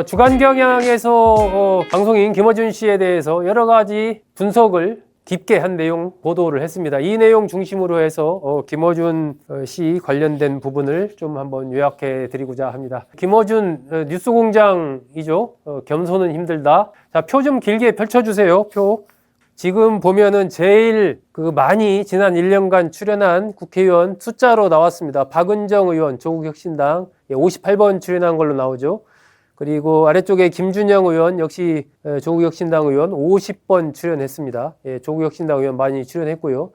주간 경향에서 방송인 김어준 씨에 대해서 여러 가지 분석을 깊게 한 내용 보도를 했습니다. 이 내용 중심으로 해서 김어준 씨 관련된 부분을 좀 한번 요약해 드리고자 합니다. 김어준 뉴스공장이죠. 겸손은 힘들다. 자, 표 좀 길게 펼쳐주세요. 표. 지금 보면은 제일 많이 지난 1년간 출연한 국회의원 숫자로 나왔습니다. 박은정 의원, 조국혁신당 58번 출연한 걸로 나오죠. 그리고 아래쪽에 김준영 의원, 역시 조국혁신당 의원 50번 출연했습니다. 예, 조국혁신당 의원 많이 출연했고요.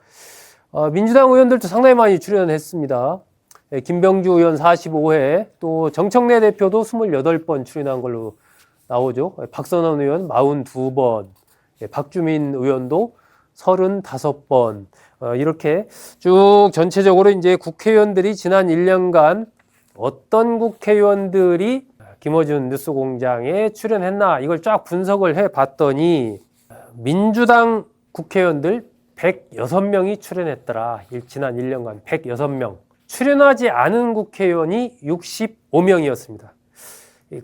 민주당 의원들도 상당히 많이 출연했습니다. 예, 김병주 의원 45회, 또 정청래 대표도 28번 출연한 걸로 나오죠. 박선원 의원 42번, 예, 박주민 의원도 35번, 이렇게 쭉 전체적으로 이제 국회의원들이 지난 1년간 어떤 국회의원들이 김어준 뉴스공장에 출연했나 이걸 쫙 분석을 해봤더니 민주당 국회의원들 106명이 출연했더라. 지난 1년간 106명. 출연하지 않은 국회의원이 65명이었습니다.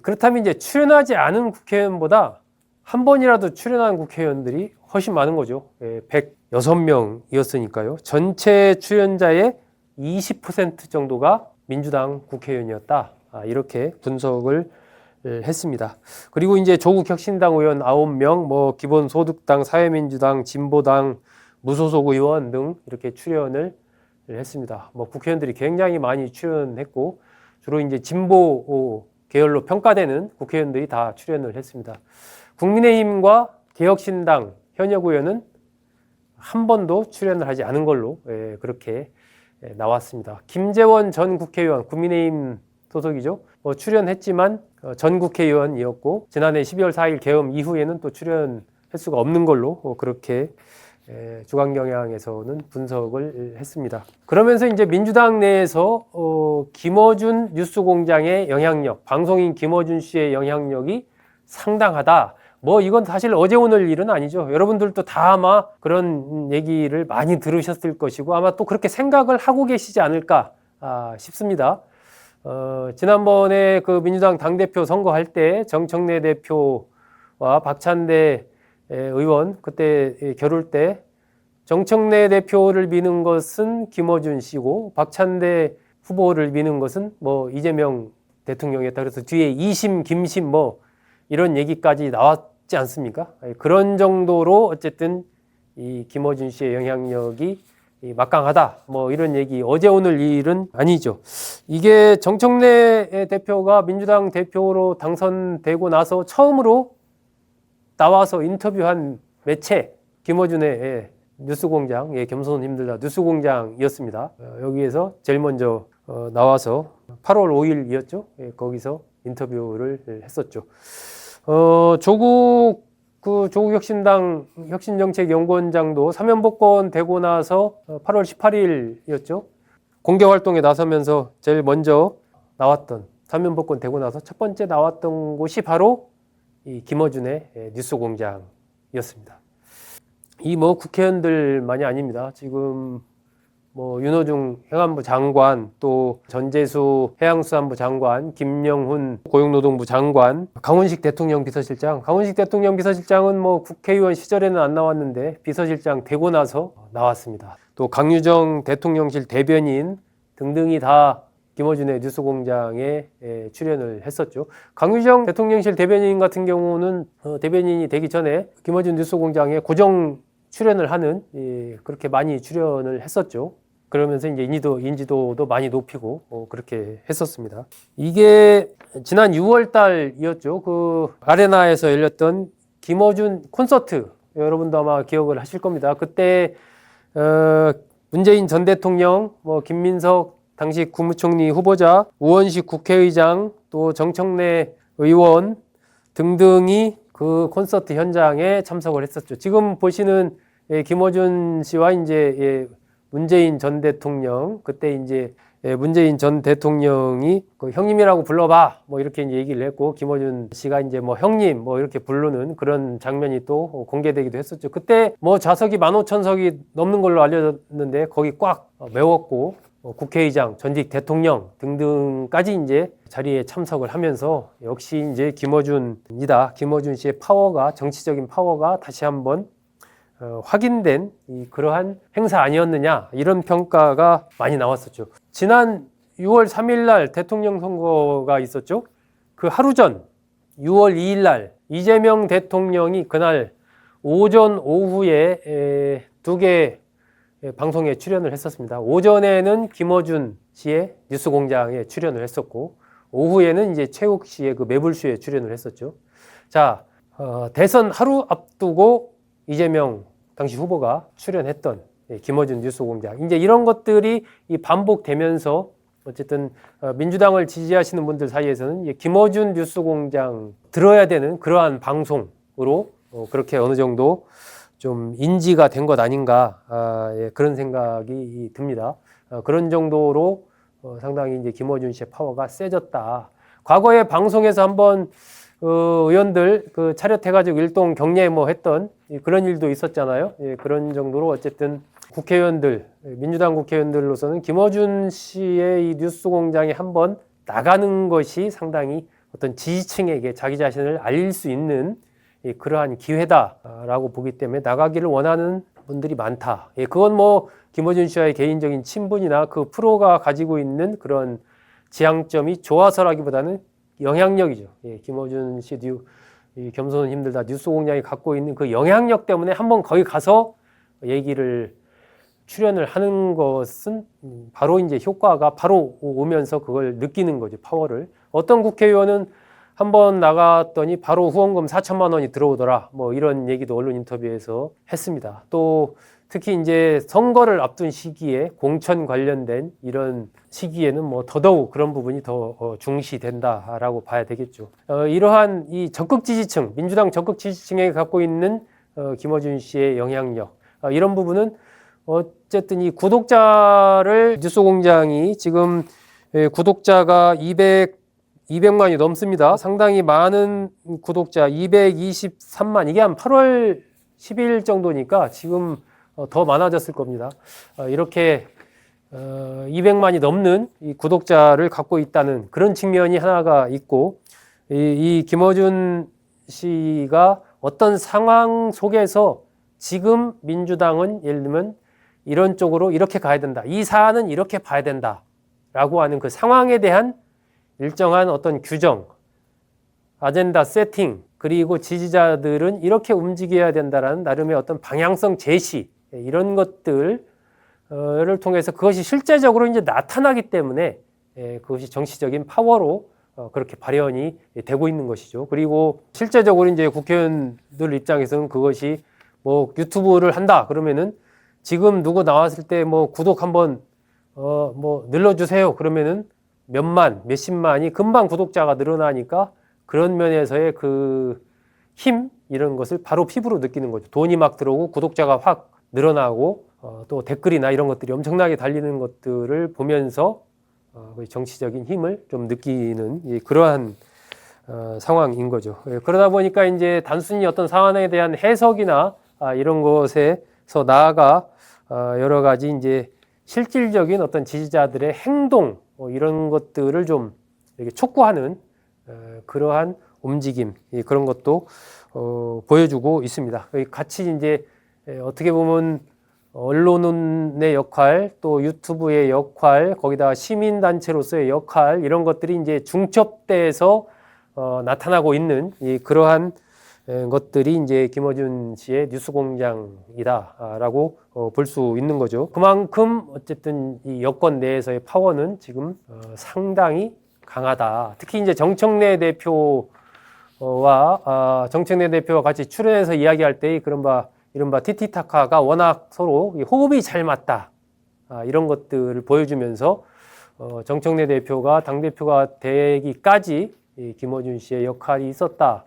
그렇다면 이제 출연하지 않은 국회의원보다 한 번이라도 출연한 국회의원들이 훨씬 많은 거죠. 106명이었으니까요. 전체 출연자의 20% 정도가 민주당 국회의원이었다. 이렇게 분석을 했습니다. 그리고 이제 조국혁신당 의원 9명, 기본소득당, 사회민주당, 진보당, 무소속 의원 등 이렇게 출연을 했습니다. 국회의원들이 굉장히 많이 출연했고, 주로 이제 진보 계열로 평가되는 국회의원들이 다 출연을 했습니다. 국민의힘과 개혁신당 현역 의원은 한 번도 출연을 하지 않은 걸로 그렇게 나왔습니다. 김재원 전 국회의원, 국민의힘 소속이죠. 출연했지만 전 국회의원이었고 지난해 12월 4일 계엄 이후에는 또 출연할 수가 없는 걸로 그렇게 주간경향에서는 분석을 했습니다. 그러면서 이제 민주당 내에서 김어준 뉴스공장의 영향력, 방송인 김어준 씨의 영향력이 상당하다. 이건 사실 어제 오늘 일은 아니죠. 여러분들도 다 아마 그런 얘기를 많이 들으셨을 것이고 아마 또 그렇게 생각을 하고 계시지 않을까 싶습니다. 지난번에 민주당 당대표 선거할 때 정청래 대표와 박찬대 의원 그때 겨룰 때 정청래 대표를 미는 것은 김어준 씨고 박찬대 후보를 미는 것은 이재명 대통령이었다. 그래서 뒤에 이심 김심 이런 얘기까지 나왔지 않습니까? 그런 정도로 어쨌든 이 김어준 씨의 영향력이 막강하다. 이런 얘기 어제 오늘 일은 아니죠. 이게 정청래 대표가 민주당 대표로 당선되고 나서 처음으로 나와서 인터뷰한 매체 김어준의 뉴스공장, 겸손은 힘들다 뉴스공장이었습니다. 여기에서 제일 먼저 나와서 8월 5일이었죠. 거기서 인터뷰를 했었죠. 조국혁신당 혁신정책연구원장도 사면복권 되고 나서 8월 18일이었죠. 공개활동에 나서면서 제일 먼저 나왔던, 사면복권 되고 나서 첫 번째 나왔던 곳이 바로 이 김어준의 뉴스공장이었습니다. 이 국회의원들만이 아닙니다. 지금 윤호중 행안부 장관, 또 전재수 해양수산부 장관, 김영훈 고용노동부 장관, 강훈식 대통령 비서실장. 강훈식 대통령 비서실장은 국회의원 시절에는 안 나왔는데 비서실장 되고 나서 나왔습니다. 또 강유정 대통령실 대변인 등등이 다 김어준의 뉴스공장에 출연을 했었죠. 강유정 대통령실 대변인 같은 경우는 대변인이 되기 전에 김어준 뉴스공장에 고정 출연을 하는 그렇게 많이 출연을 했었죠. 그러면서 이제 인지도도 많이 높이고 그렇게 했었습니다. 이게 지난 6월 달이었죠. 아레나에서 열렸던 김어준 콘서트, 여러분도 아마 기억을 하실 겁니다. 그때 문재인 전 대통령, 김민석 당시 국무총리 후보자, 우원식 국회의장, 또 정청래 의원 등등이 그 콘서트 현장에 참석을 했었죠. 지금 보시는 김어준 씨와 이제 문재인 전 대통령, 그때 이제 문재인 전 대통령이 형님이라고 불러봐 이렇게 이제 얘기를 했고, 김어준 씨가 이제 형님 이렇게 부르는 그런 장면이 또 공개되기도 했었죠. 그때 좌석이 15,000석이 넘는 걸로 알려졌는데 거기 꽉 메웠고 국회의장, 전직 대통령 등등까지 이제 자리에 참석을 하면서 역시 이제 김어준이다. 김어준 씨의 파워가, 정치적인 파워가 다시 한번 확인된 그러한 행사 아니었느냐, 이런 평가가 많이 나왔었죠. 지난 6월 3일 날 대통령 선거가 있었죠. 그 하루 전 6월 2일 날 이재명 대통령이 그날 오전 오후에 두 개 방송에 출연을 했었습니다. 오전에는 김어준 씨의 뉴스공장에 출연을 했었고, 오후에는 이제 최욱 씨의 그 매불쇼에 출연을 했었죠. 자, 대선 하루 앞두고 이재명 당시 후보가 출연했던 김어준 뉴스공장, 이제 이런 것들이 반복되면서 어쨌든 민주당을 지지하시는 분들 사이에서는 김어준 뉴스공장 들어야 되는 그러한 방송으로 그렇게 어느 정도 좀 인지가 된 것 아닌가, 그런 생각이 듭니다. 그런 정도로 상당히 이제 김어준 씨의 파워가 세졌다. 과거에 방송에서 한번 의원들 그 차렷해가지고 일동 경례 뭐 했던 그런 일도 있었잖아요. 그런 정도로 어쨌든 국회의원들, 민주당 국회의원들로서는 김어준 씨의 이 뉴스공장에 한번 나가는 것이 상당히 어떤 지지층에게 자기 자신을 알릴 수 있는 그러한 기회다라고 보기 때문에 나가기를 원하는 분들이 많다. 그건 뭐 김어준 씨와의 개인적인 친분이나 그 프로가 가지고 있는 그런 지향점이 좋아서라기보다는 영향력이죠. 김어준 씨, 겸손은 힘들다 뉴스공장이 갖고 있는 그 영향력 때문에 한번 거기 가서 출연을 하는 것은 바로 이제 효과가 바로 오면서 그걸 느끼는 거죠. 파워를. 어떤 국회의원은 한번 나갔더니 바로 후원금 4천만 원이 들어오더라. 뭐 이런 얘기도 언론 인터뷰에서 했습니다. 또 특히 이제 선거를 앞둔 시기에 공천 관련된 이런 시기에는 뭐 더더욱 그런 부분이 더 중시된다라고 봐야 되겠죠. 이러한 이 적극 지지층, 민주당 적극 지지층에 갖고 있는 김어준 씨의 영향력, 이런 부분은 어쨌든 이 구독자를 뉴스공장이 지금 구독자가 200만이 넘습니다. 상당히 많은 구독자 223만, 이게 한 8월 10일 정도니까 지금 더 많아졌을 겁니다. 이렇게 200만이 넘는 이 구독자를 갖고 있다는 그런 측면이 하나가 있고, 이 김어준 씨가 어떤 상황 속에서 지금 민주당은 예를 들면 이런 쪽으로 이렇게 가야 된다, 이 사안은 이렇게 봐야 된다 라고 하는 그 상황에 대한 일정한 어떤 규정, 아젠다 세팅, 그리고 지지자들은 이렇게 움직여야 된다라는 나름의 어떤 방향성 제시, 이런 것들을 통해서 그것이 실제적으로 이제 나타나기 때문에 그것이 정치적인 파워로 그렇게 발현이 되고 있는 것이죠. 그리고 실제적으로 이제 국회의원들 입장에서는 그것이 뭐 유튜브를 한다 그러면은 지금 누구 나왔을 때 뭐 구독 한번 뭐 눌러주세요 그러면은 몇만, 몇십만이 금방 구독자가 늘어나니까 그런 면에서의 그 힘, 이런 것을 바로 피부로 느끼는 거죠. 돈이 막 들어오고 구독자가 확 늘어나고 또 댓글이나 이런 것들이 엄청나게 달리는 것들을 보면서 정치적인 힘을 좀 느끼는 그러한 상황인 거죠. 그러다 보니까 이제 단순히 어떤 사안에 대한 해석이나 이런 것에서 나아가 여러 가지 이제 실질적인 어떤 지지자들의 행동, 이런 것들을 좀 이렇게 촉구하는 그러한 움직임, 그런 것도 보여주고 있습니다. 같이 이제 어떻게 보면 언론의 역할, 또 유튜브의 역할, 거기다가 시민단체로서의 역할, 이런 것들이 이제 중첩돼서 나타나고 있는 그러한 것들이 이제 김어준 씨의 뉴스공장이다라고 볼 수 있는 거죠. 그만큼 어쨌든 이 여권 내에서의 파워는 지금 상당히 강하다. 특히 이제 정청래 대표와 같이 출연해서 이야기할 때 이른바 티티타카가 워낙 서로 호흡이 잘 맞다. 이런 것들을 보여주면서 정청래 대표가 당대표가 되기까지 김어준 씨의 역할이 있었다.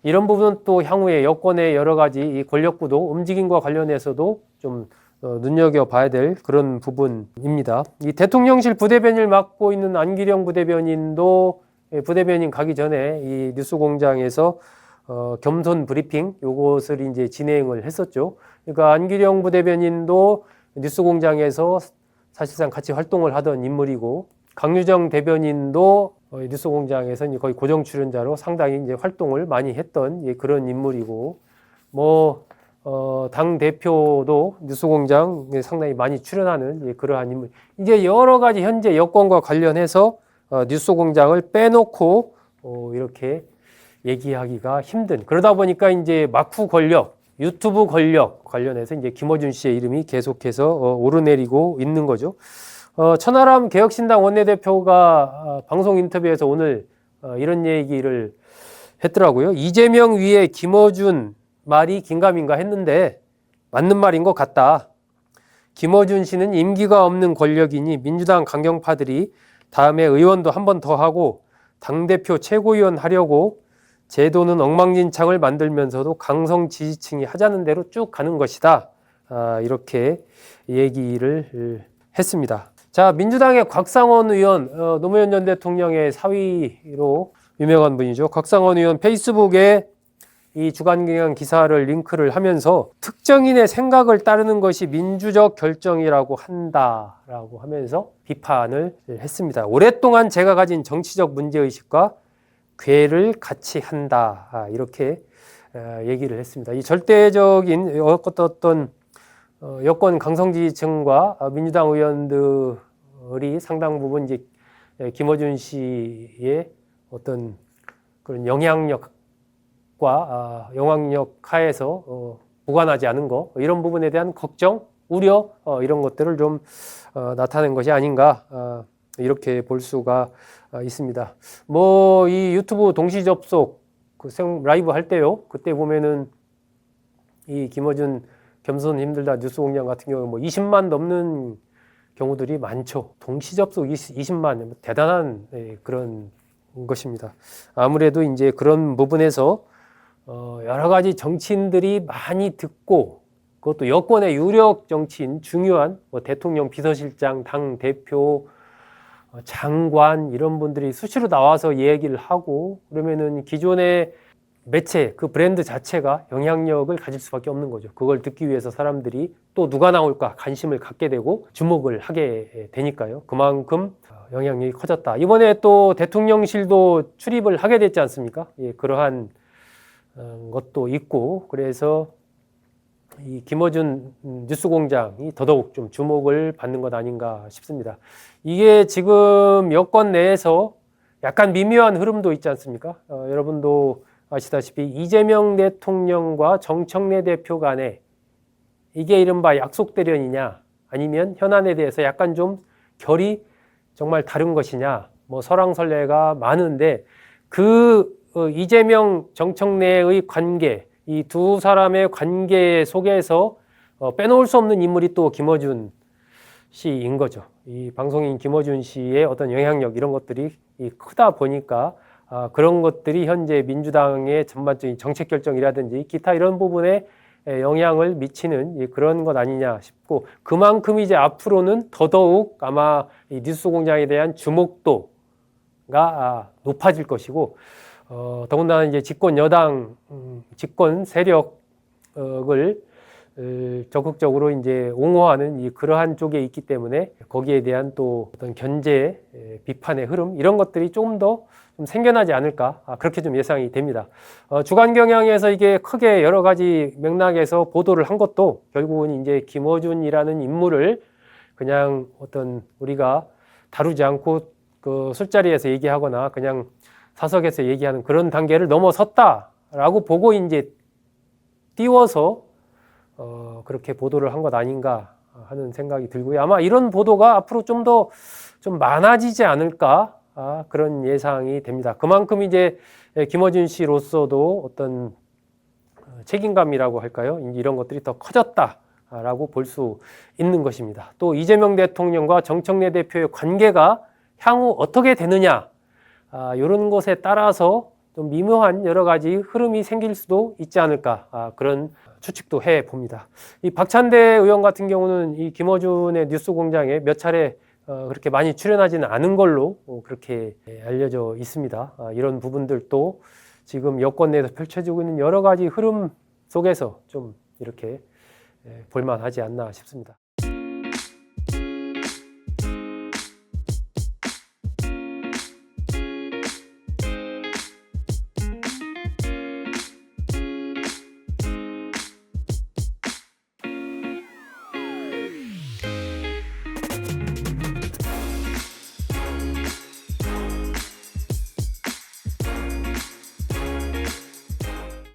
이런 부분은 또 향후에 여권의 여러 가지 이 권력구도 움직임과 관련해서도 좀 눈여겨봐야 될 그런 부분입니다. 이 대통령실 부대변인을 맡고 있는 안기령 부대변인도 부대변인 가기 전에 이 뉴스공장에서 겸손 브리핑 요것을 이제 진행을 했었죠. 그러니까 안기령 부대변인도 뉴스공장에서 사실상 같이 활동을 하던 인물이고, 강유정 대변인도 뉴스공장에서 거의 고정 출연자로 상당히 이제 활동을 많이 했던 그런 인물이고, 당 대표도 뉴스공장에 상당히 많이 출연하는 그러한 인물. 이제 여러 가지 현재 여건과 관련해서 뉴스공장을 빼놓고 이렇게 얘기하기가 힘든. 그러다 보니까 이제 마쿠 권력, 유튜브 권력 관련해서 이제 김어준 씨의 이름이 계속해서 오르내리고 있는 거죠. 천하람 개혁신당 원내대표가 방송 인터뷰에서 오늘 이런 얘기를 했더라고요. 이재명 위에 김어준 말이 긴가민가 했는데 맞는 말인 것 같다. 김어준 씨는 임기가 없는 권력이니 민주당 강경파들이 다음에 의원도 한 번 더 하고 당대표 최고위원 하려고 제도는 엉망진창을 만들면서도 강성 지지층이 하자는 대로 쭉 가는 것이다. 이렇게 얘기를 했습니다. 자, 민주당의 곽상원 의원, 노무현 전 대통령의 사위로 유명한 분이죠. 곽상원 의원 페이스북에 이 주간경향 기사를 링크를 하면서 특정인의 생각을 따르는 것이 민주적 결정이라고 한다라고 하면서 비판을 했습니다. 오랫동안 제가 가진 정치적 문제의식과 궤를 같이 한다. 이렇게 얘기를 했습니다. 이 절대적인 어떤 여권 강성 지지층과 민주당 의원들이 상당 부분 이제 김어준 씨의 어떤 그런 영향력 하에서 무관하지 않은 거, 이런 부분에 대한 걱정, 우려, 이런 것들을 좀 나타낸 것이 아닌가, 이렇게 볼 수가 있습니다. 이 유튜브 동시 접속 라이브 할 때요, 그때 보면은 이 김어준 겸손 힘들다 뉴스공장 같은 경우 20만 넘는 경우들이 많죠. 동시 접속 20만, 대단한 그런 것입니다. 아무래도 이제 그런 부분에서 여러 가지 정치인들이 많이 듣고, 그것도 여권의 유력 정치인, 중요한 대통령 비서실장, 당 대표, 장관 이런 분들이 수시로 나와서 얘기를 하고, 그러면은 기존의 매체, 그 브랜드 자체가 영향력을 가질 수밖에 없는 거죠. 그걸 듣기 위해서 사람들이 또 누가 나올까 관심을 갖게 되고 주목을 하게 되니까요. 그만큼 영향력이 커졌다. 이번에 또 대통령실도 출입을 하게 됐지 않습니까? 그러한 것도 있고, 그래서 이 김어준 뉴스공장이 더더욱 좀 주목을 받는 것 아닌가 싶습니다. 이게 지금 여권 내에서 약간 미묘한 흐름도 있지 않습니까? 여러분도 아시다시피 이재명 대통령과 정청래 대표 간에 이게 이른바 약속 대련이냐, 아니면 현안에 대해서 약간 좀 결이 정말 다른 것이냐, 설왕설래가 많은데, 이재명 정청래의 관계, 이 두 사람의 관계 속에서 빼놓을 수 없는 인물이 또 김어준 씨인 거죠. 이 방송인 김어준 씨의 어떤 영향력, 이런 것들이 크다 보니까 그런 것들이 현재 민주당의 전반적인 정책 결정이라든지 기타 이런 부분에 영향을 미치는 그런 것 아니냐 싶고, 그만큼 이제 앞으로는 더더욱 아마 이 뉴스공장에 대한 주목도가 높아질 것이고, 더군다나 이제 집권 여당, 집권 세력을 적극적으로 이제 옹호하는 그러한 쪽에 있기 때문에 거기에 대한 또 어떤 견제, 비판의 흐름, 이런 것들이 조금 더 좀 생겨나지 않을까, 그렇게 좀 예상이 됩니다. 주간경향에서 이게 크게 여러 가지 맥락에서 보도를 한 것도 결국은 이제 김어준이라는 인물을 그냥 어떤 우리가 다루지 않고 그 술자리에서 얘기하거나 그냥 사석에서 얘기하는 그런 단계를 넘어섰다라고 보고 이제 띄워서 그렇게 보도를 한 것 아닌가 하는 생각이 들고요. 아마 이런 보도가 앞으로 좀 더 좀 많아지지 않을까, 그런 예상이 됩니다. 그만큼 이제 김어준 씨로서도 어떤 책임감이라고 할까요? 이런 것들이 더 커졌다라고 볼 수 있는 것입니다. 또 이재명 대통령과 정청래 대표의 관계가 향후 어떻게 되느냐, 이런 것에 따라서 좀 미묘한 여러 가지 흐름이 생길 수도 있지 않을까, 그런 추측도 해 봅니다. 이 박찬대 의원 같은 경우는 이 김어준의 뉴스공장에 몇 차례 그렇게 많이 출연하지는 않은 걸로 그렇게 알려져 있습니다. 이런 부분들도 지금 여권 내에서 펼쳐지고 있는 여러 가지 흐름 속에서 좀 이렇게 볼만하지 않나 싶습니다.